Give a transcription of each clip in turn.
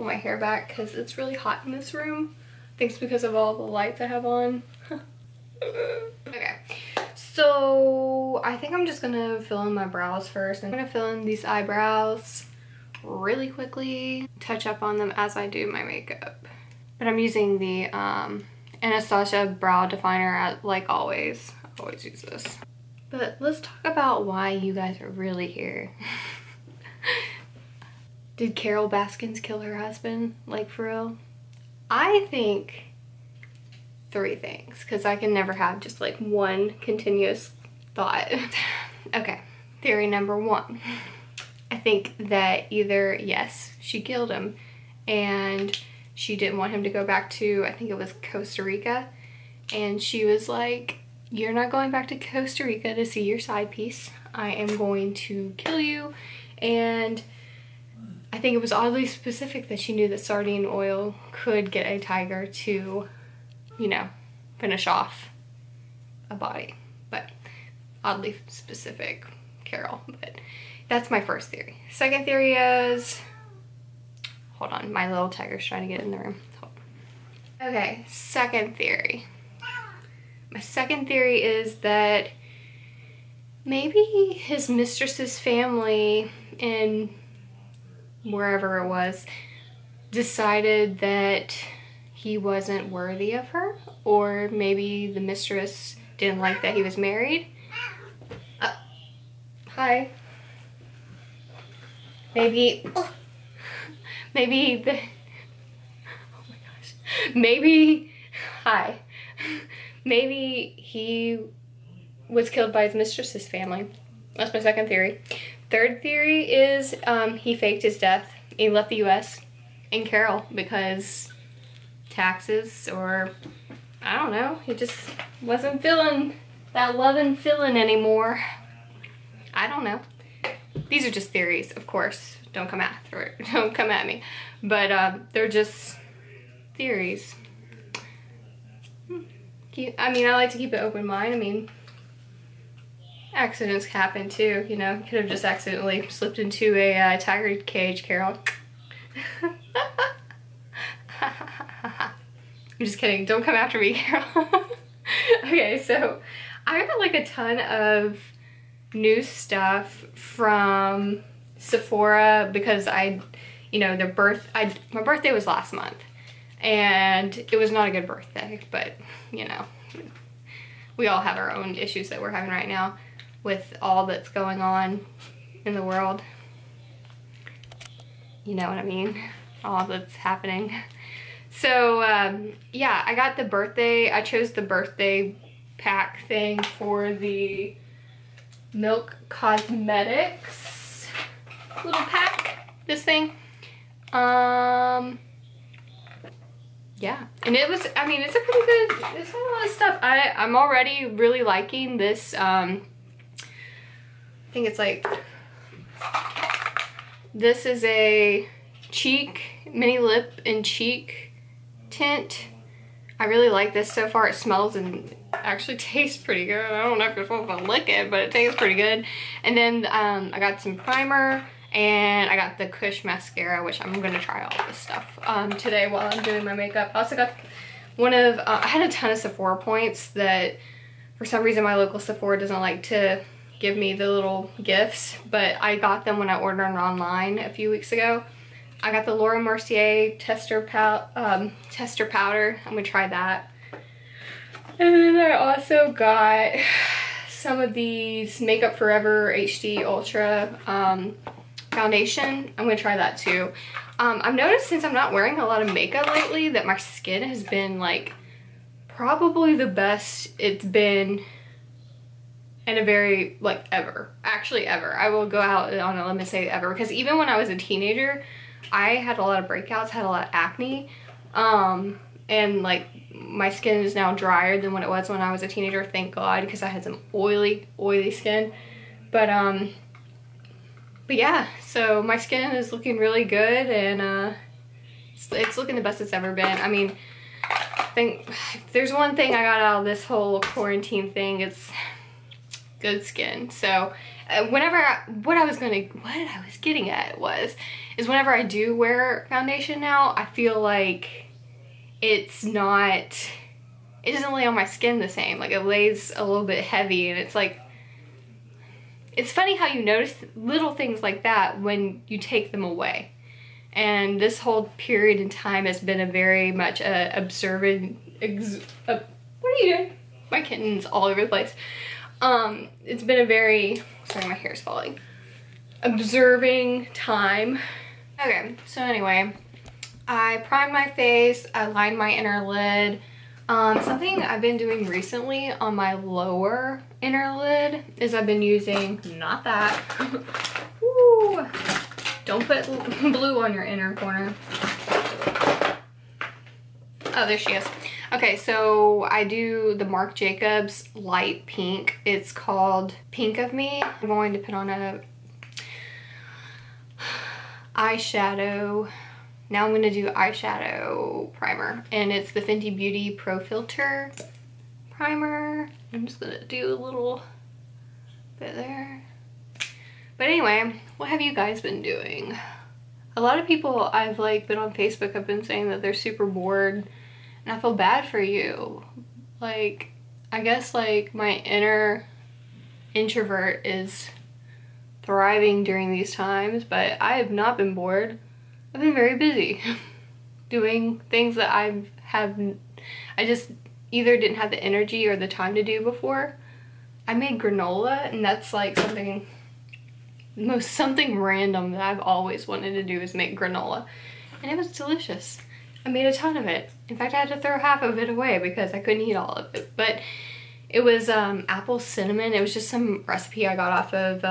pull my hair back because it's really hot in this room. I think it's because of all the lights I have on. Okay, so I think I'm just gonna fill in my brows first. I'm gonna fill in these eyebrows really quickly, touch up on them as I do my makeup. But I'm using the Anastasia brow definer like always. I always use this. But let's talk about why you guys are really here. Did Carol Baskins kill her husband? Like, for real? I think 3 things, because I can never have just like one continuous thought. Okay, theory number 1. I think that either, yes, she killed him and she didn't want him to go back to, I think it was Costa Rica, and she was like, you're not going back to Costa Rica to see your side piece. I am going to kill you. And I think it was oddly specific that she knew that sardine oil could get a tiger to, you know, finish off a body. But oddly specific, Carol. But that's my first theory. Second theory is, hold on, my little tiger's trying to get in the room. Okay, second theory. My second theory is that maybe his mistress's family in wherever it was decided that he wasn't worthy of her, or maybe the mistress didn't like that he was married. Hi. Maybe the, oh my gosh, hi. Maybe he was killed by his mistress's family. That's my second theory. Third theory is he faked his death. He left the US and Carol because taxes, or I don't know, he just wasn't feeling that loving feeling anymore. I don't know. These are just theories, of course. Don't come at me. But they're just theories. I mean, I like to keep an open mind. I mean, accidents happen too, you know. Could have just accidentally slipped into a tiger cage, Carol. I'm just kidding. Don't come after me, Carol. Okay, so I got like a ton of new stuff from Sephora because you know, my birthday was last month. And it was not a good birthday, but you know, we all have our own issues that we're having right now with all that's going on in the world. You know what I mean? All that's happening. So yeah, I chose the birthday pack thing for the Milk Cosmetics little pack, this thing. Yeah, and it was, I mean, it's a pretty good, it's a lot of stuff. I'm already really liking this, I think it's like, this is a cheek, mini lip and cheek tint. I really like this so far. It smells and actually tastes pretty good. I don't know if you're supposed to lick it, but it tastes pretty good. And then I got some primer, and I got the Kush mascara, which I'm gonna try all this stuff today while I'm doing my makeup. I also got one of, I had a ton of Sephora points that for some reason my local Sephora doesn't like to give me the little gifts, but I got them when I ordered online a few weeks ago. I got the Laura Mercier tester powder. I'm gonna try that. And then I also got some of these Makeup Forever HD Ultra foundation. I'm gonna try that too. I've noticed since I'm not wearing a lot of makeup lately that my skin has been like probably the best it's been in a very, like, ever. Actually ever. I will go out on a limb and say ever, because even when I was a teenager, I had a lot of breakouts, had a lot of acne, and like my skin is now drier than what it was when I was a teenager, thank God, because I had some oily skin. But yeah, so my skin is looking really good, and it's looking the best it's ever been. I mean, I think if there's one thing I got out of this whole quarantine thing, it's good skin. So what I was getting at is whenever I do wear foundation now, I feel like it doesn't lay on my skin the same. Like, it lays a little bit heavy, and it's like, it's funny how you notice little things like that when you take them away. And this whole period in time has been a very much observant, what are you doing? My kitten's all over the place. It's been a very, sorry, my hair's falling, observing time. Okay, so anyway, I primed my face, I lined my inner lid. Something I've been doing recently on my lower inner lid is I've been using, not that, Ooh, don't put blue on your inner corner. Oh, there she is. Okay, so I do the Marc Jacobs light pink. It's called Pink of Me. I'm going to put on a eyeshadow. Now I'm going to do eyeshadow primer, and it's the Fenty Beauty Pro Filter primer. I'm just going to do a little bit there. But anyway, what have you guys been doing? A lot of people I've like been on Facebook have been saying that they're super bored, and I feel bad for you. Like, I guess like my inner introvert is thriving during these times, but I have not been bored. I've been very busy doing things that I just either didn't have the energy or the time to do before. I made granola, and that's like something random that I've always wanted to do, is make granola. And it was delicious. I made a ton of it. In fact, I had to throw half of it away because I couldn't eat all of it. But it was apple cinnamon. It was just some recipe I got off of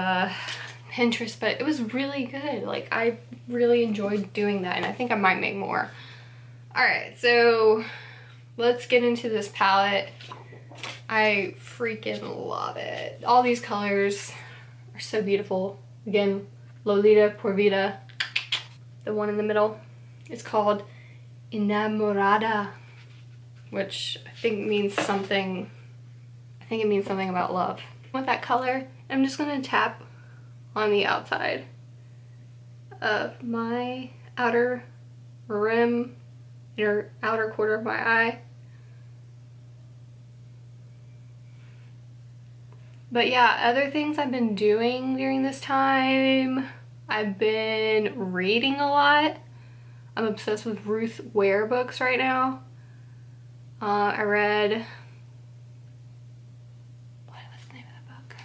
Pinterest, but it was really good. Like, I really enjoyed doing that, and I think I might make more. Alright, so let's get into this palette. I freaking love it. All these colors are so beautiful. Again, Lolita For Vida. The one in the middle is called Enamorada, which I think means something, it means something about love. With that color, I'm just gonna tap on the outside of my outer rim, or outer quarter of my eye. But yeah, other things I've been doing during this time, I've been reading a lot. I'm obsessed with Ruth Ware books right now. I read, what's the name of the book?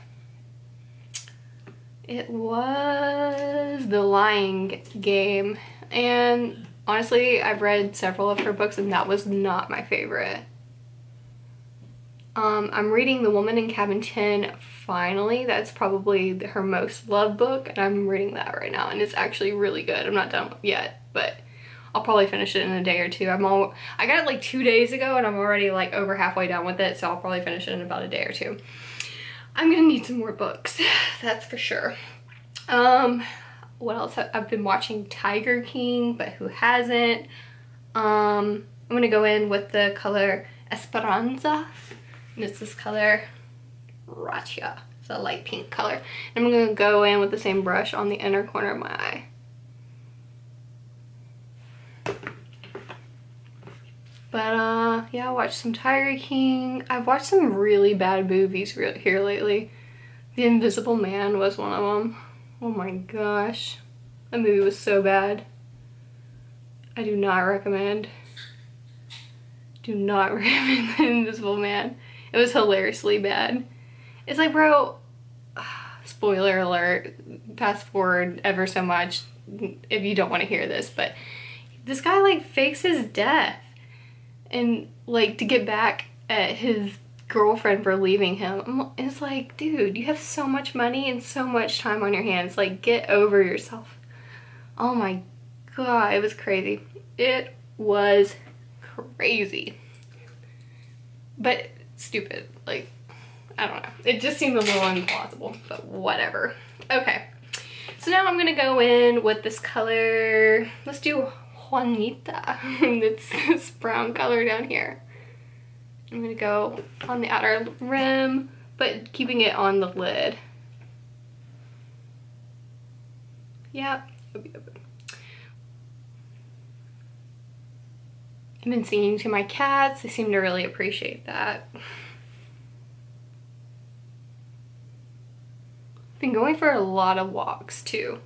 It was The Lying Game, and honestly, I've read several of her books, and that was not my favorite. I'm reading The Woman in Cabin 10 finally. That's probably her most loved book, and I'm reading that right now, and it's actually really good. I'm not done yet, but I'll probably finish it in a day or two. I got it like 2 days ago, and I'm already like over halfway done with it, so I'll probably finish it in about a day or two. I'm gonna need some more books, that's for sure. What else? I've been watching Tiger King, but who hasn't? I'm gonna go in with the color Esperanza, and it's this color Racha. It's a light pink color. And I'm gonna go in with the same brush on the inner corner of my eye. But yeah, I watched some Tiger King. I've watched some really bad movies here lately. The Invisible Man was one of them. Oh my gosh, that movie was so bad. I do not recommend. Do not recommend The Invisible Man. It was hilariously bad. It's like, bro, spoiler alert, fast forward ever so much if you don't want to hear this, but this guy like fakes his death, and like to get back at his girlfriend for leaving him. It's like, dude, you have so much money and so much time on your hands. Like, get over yourself. Oh my god, it was crazy. It was crazy. But stupid. Like, I don't know. It just seemed a little implausible, but whatever. Okay. So now I'm gonna go in with this color. Let's do Juanita. It's this brown color down here. I'm gonna go on the outer rim, but keeping it on the lid. Yeah. I've been singing to my cats. They seem to really appreciate that. Been going for a lot of walks too.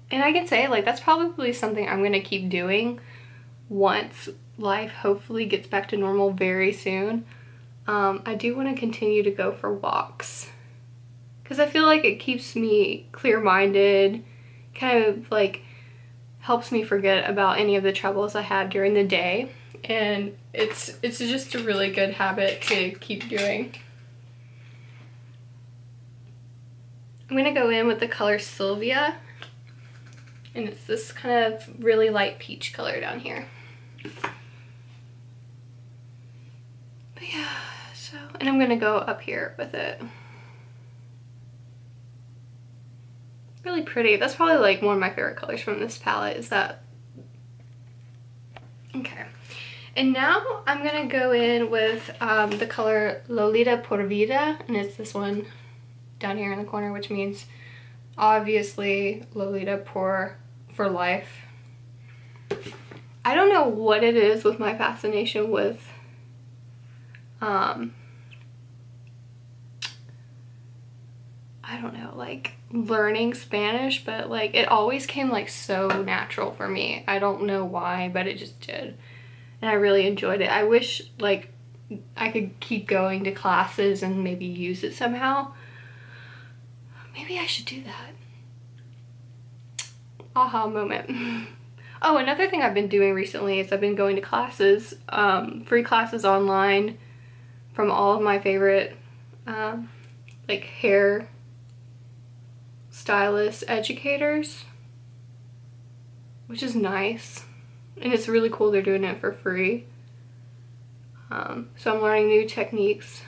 And I can say, like, that's probably something I'm gonna keep doing once life hopefully gets back to normal very soon. I do want to continue to go for walks because I feel like it keeps me clear-minded, kind of like helps me forget about any of the troubles I had during the day, and it's just a really good habit to keep doing. I'm gonna go in with the color Sylvia, and it's this kind of really light peach color down here. But yeah, so, and I'm gonna go up here with it. Really pretty. That's probably like one of my favorite colors from this palette is that. Okay. And now I'm gonna go in with the color Lolita For Vida, and it's this one down here in the corner, which means obviously Lolita for life. I don't know what it is with my fascination with I don't know, like learning Spanish, but like it always came like so natural for me. I don't know why, but it just did. And I really enjoyed it. I wish like I could keep going to classes and maybe use it somehow. Maybe I should do that. Aha moment. Oh, another thing I've been doing recently is I've been going to classes, free classes online from all of my favorite like hair stylist educators, which is nice, and it's really cool they're doing it for free. So I'm learning new techniques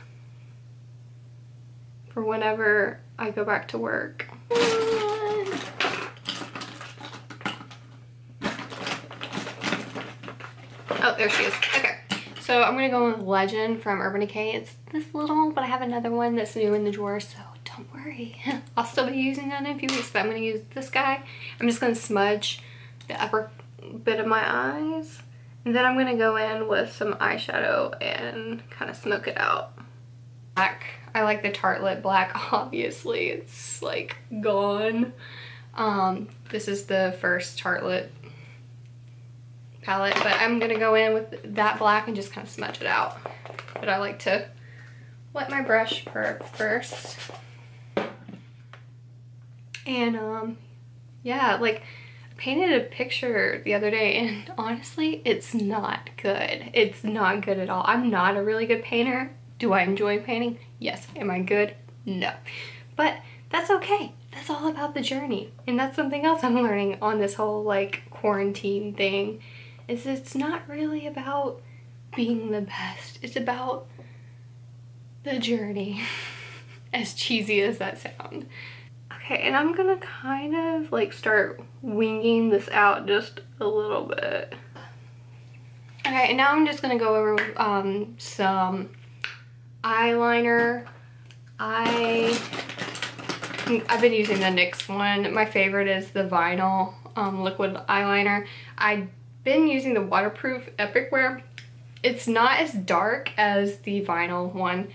for whenever I go back to work. Oh, there she is. Okay, so I'm gonna go with Legend from Urban Decay. It's this little, but I have another one that's new in the drawer, so don't worry. I'll still be using that in a few weeks, but I'm gonna use this guy. I'm just gonna smudge the upper bit of my eyes, and then I'm gonna go in with some eyeshadow and kind of smoke it out. Black. I like the Tartelette black, obviously. It's like gone. This is the first Tartelette palette, but I'm gonna go in with that black and just kind of smudge it out. But I like to wet my brush first. And yeah, like I painted a picture the other day, and honestly it's not good. It's not good at all. I'm not a really good painter. Do I enjoy painting? Yes. Am I good? No. But that's okay. That's all about the journey. And that's something else I'm learning on this whole like quarantine thing, is it's not really about being the best. It's about the journey. As cheesy as that sounds. Okay, and I'm gonna kind of like start winging this out just a little bit. Okay, and now I'm just gonna go over some eyeliner. I've been using the NYX one. My favorite is the vinyl liquid eyeliner. I've been using the waterproof Epic Wear. It's not as dark as the vinyl one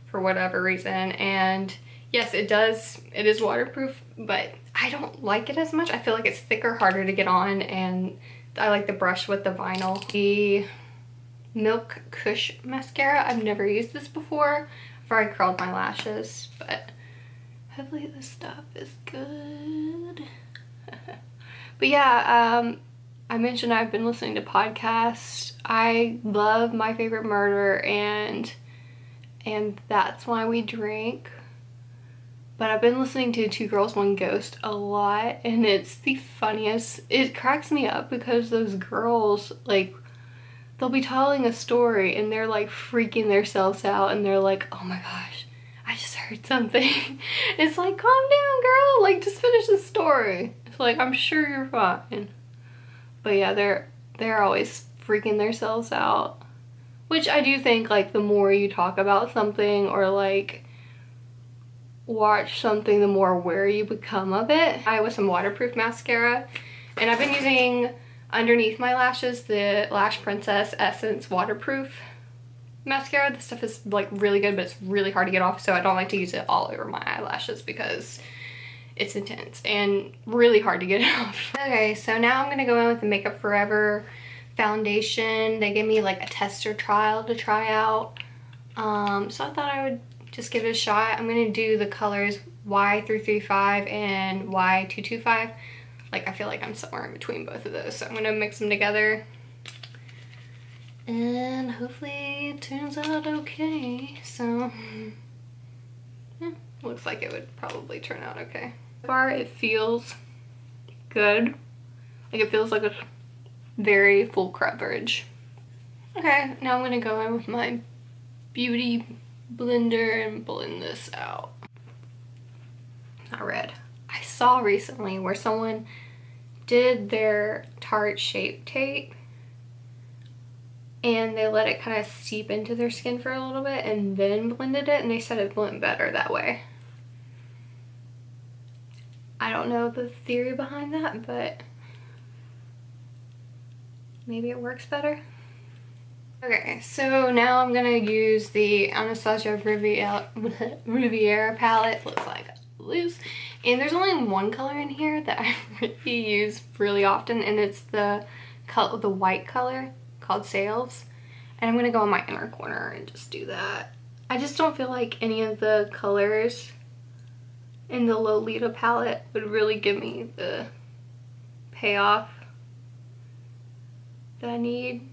for whatever reason, and yes, it is waterproof, but I don't like it as much. I feel like it's thicker, harder to get on, and I like the brush with the vinyl. The Milk Kush mascara, I've never used this before. I've already curled my lashes, but hopefully this stuff is good. But yeah, I mentioned I've been listening to podcasts. I love My Favorite Murder and That's Why We Drink. But I've been listening to Two Girls, One Ghost a lot, and it's the funniest. It cracks me up because those girls, like, they'll be telling a story and they're like freaking themselves out, and they're like, oh my gosh, I just heard something. It's like, calm down, girl, like just finish the story. It's like, I'm sure you're fine. But yeah, they're always freaking themselves out, Which I do think, like, the more you talk about something or like watch something, the more aware you become of it. I with some waterproof mascara, and I've been using underneath my lashes the Lash Princess Essence waterproof mascara. This stuff is like really good, but it's really hard to get off, so I don't like to use it all over my eyelashes because it's intense and really hard to get it off. Okay, so now I'm gonna go in with the Makeup Forever foundation. They gave me like a tester trial to try out, so I thought I would just give it a shot. I'm gonna do the colors Y335 and Y225. Like, I feel like I'm somewhere in between both of those, so I'm gonna mix them together and hopefully it turns out okay. So yeah, looks like it would probably turn out okay. So far it feels good. Like, it feels like a very full coverage. Okay, now I'm gonna go in with my beauty blender and blend this out. Not red. I saw recently where someone did their Tarte Shape Tape and they let it kind of seep into their skin for a little bit and then blended it, and they said it blended better that way. I don't know the theory behind that, but maybe it works better. Okay, so now I'm gonna use the Anastasia Riviera palette. Looks like loose. And there's only one color in here that I really use really often, and it's the white color called Sails. And I'm gonna go in my inner corner and just do that. I just don't feel like any of the colors in the Lolita palette would really give me the payoff that I need.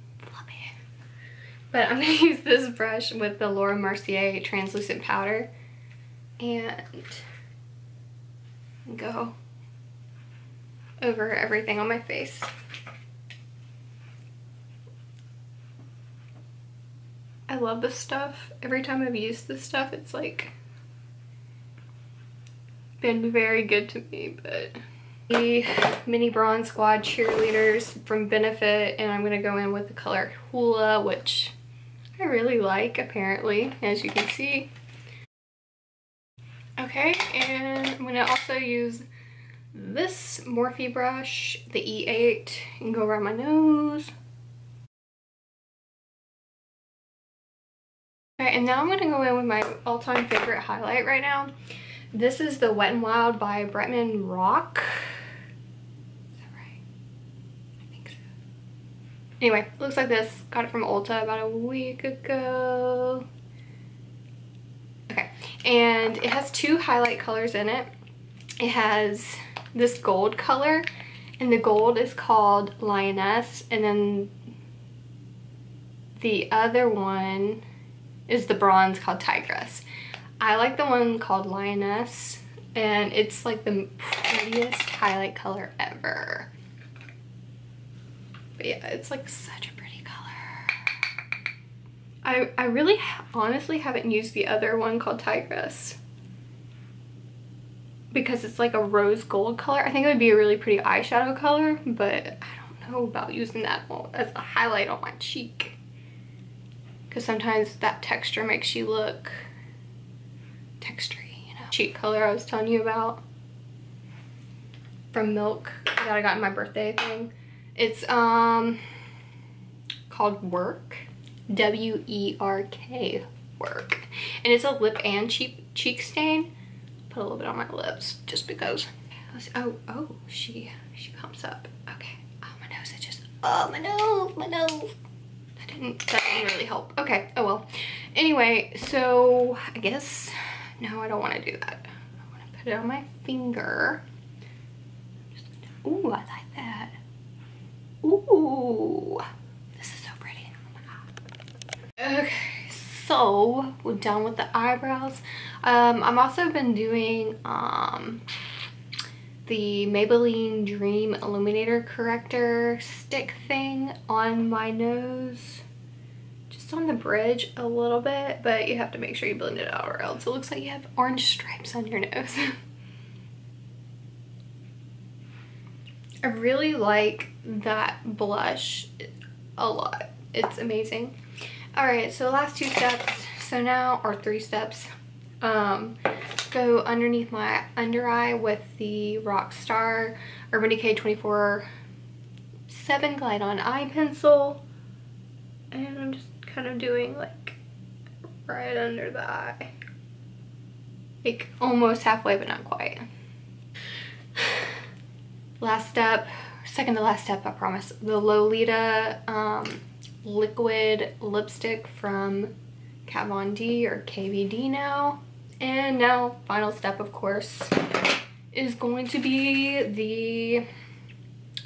But I'm gonna use this brush with the Laura Mercier translucent powder and go over everything on my face. I love this stuff. Every time I've used this stuff, it's like been very good to me. But the Mini Bronze Squad Cheerleaders from Benefit, and I'm gonna go in with the color Hula, which I really like, apparently, as you can see. Okay, and I'm gonna also use this Morphe brush, the E8, and go around my nose. Okay, and now I'm gonna go in with my all-time favorite highlight right now. This is the Wet n Wild by Bretman Rock. Is that right? I think so. Anyway, it looks like this. Got it from Ulta about a week ago. Okay, and it has two highlight colors in it. It has this gold color, and the gold is called Lioness, and then the other one is the bronze called Tigress. I like the one called Lioness, and it's like the prettiest highlight color ever. But yeah, it's like such a pretty color. I really honestly haven't used the other one called Tigress because it's like a rose gold color. I think it would be a really pretty eyeshadow color, but I don't know about using that as a highlight on my cheek, because sometimes that texture makes you look textury, you know. Cheek color I was telling you about from Milk that I got in my birthday thing. It's called Work, W-E-R-K, Work, and it's a lip and cheek stain. Put a little bit on my lips just because. Oh, she pumps up. Okay. Oh, my nose, it just, oh, my nose. That didn't really help. Okay, oh well. Anyway, so I guess, no, I don't want to do that. I want to put it on my finger. Ooh, I like that. Ooh, this is so pretty. Oh my god. Okay, so we're done with the eyebrows. I've also been doing the Maybelline Dream Illuminator Corrector stick thing on my nose, just on the bridge a little bit, but you have to make sure you blend it out or else it looks like you have orange stripes on your nose. I really like that blush a lot. It's amazing. Alright, so the last 2 steps, so now, or 3 steps, go underneath my under eye with the Rockstar Urban Decay 24/7 Glide On Eye Pencil. And I'm just kind of doing like right under the eye. Like almost halfway, but not quite. Last step, second to last step, I promise. The Lolita liquid lipstick from Kat Von D, or KVD now. And now, final step, of course, is going to be the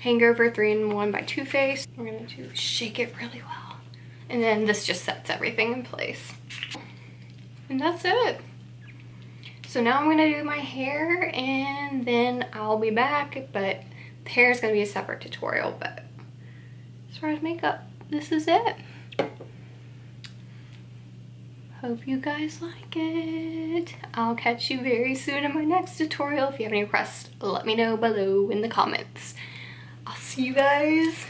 Hangover 3-in-1 by Too Faced. We're going to shake it really well. And then this just sets everything in place. And that's it. So now I'm going to do my hair and then I'll be back. But the hair is going to be a separate tutorial. But as far as makeup, this is it. Hope you guys like it. I'll catch you very soon in my next tutorial. If you have any requests, let me know below in the comments. I'll see you guys